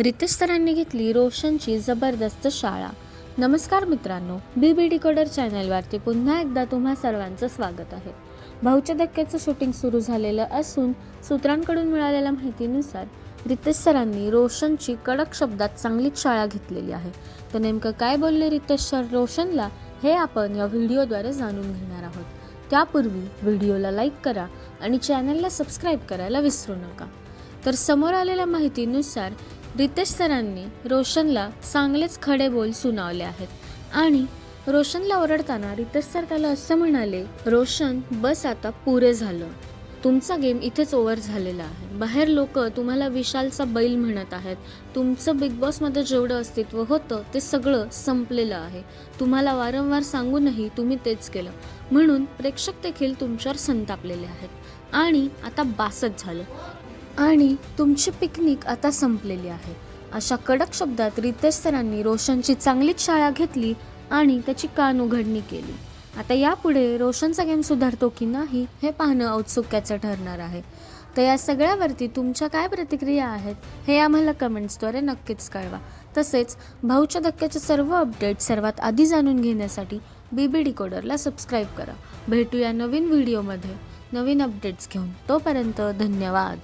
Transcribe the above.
रितेश सरांनी घेतली रोशनची जबरदस्त शाळा. नमस्कार मित्रांनो, BB डिकोडर चॅनलवरती पुन्हा एकदा तुम्हा सर्वांचं स्वागत आहे. भाऊच्या धक्क्याचं शूटिंग सुरू झालेलं असून सूत्रांकडून मिळालेल्या माहितीनुसार रितेश सरांनी रोशनची कडक शब्दात चांगलीच शाळा घेतलेली आहे. तर नेमकं काय बोलले रितेश सर रोशनला हे आपण या व्हिडिओद्वारे जाणून घेणार आहोत. त्यापूर्वी व्हिडिओला लाईक करा आणि चॅनलला सबस्क्राईब करायला विसरू नका. तर समोर आलेल्या माहितीनुसार रितेश सरांनी रोशनला चांगलेच खडे बोल सुनावले आहेत आणि रोशनला ओरडताना रितेश सर त्याला असं म्हणाले, रोशन बस आता पुरे झालं, तुमचा गेम इथेच ओव्हर झालेला आहे. बाहेर लोक तुम्हाला विशालचा बैल म्हणत आहेत. तुमचं बिग बॉसमध्ये जेवढं अस्तित्व होतं ते सगळं संपलेलं आहे. तुम्हाला वारंवार सांगूनही तुम्ही तेच केलं, म्हणून प्रेक्षक देखील तुमच्यावर संतापलेले आहेत आणि आता बासच झालं आणि तुमची पिकनिक आता संपलेली आहे. अशा कडक शब्दात रितेश सरांनी रोशनची चांगलीच शाळा घेतली आणि त्याची कान उघडणी केली. आता यापुढे रोशनचा गेम सुधारतो की नाही हे पाहणं औत्सुक्याचं ठरणार आहे. तर या सगळ्यावरती तुमच्या काय प्रतिक्रिया आहेत हे आम्हाला कमेंट्सद्वारे नक्कीच कळवा. तसेच भाऊच्या धक्क्याचे सर्व अपडेट सर्वात आधी जाणून घेण्यासाठी BB डिकोडरला सबस्क्राईब करा. भेटूया नवीन व्हिडिओमध्ये नवीन अपडेट्स घेऊन. तोपर्यंत धन्यवाद.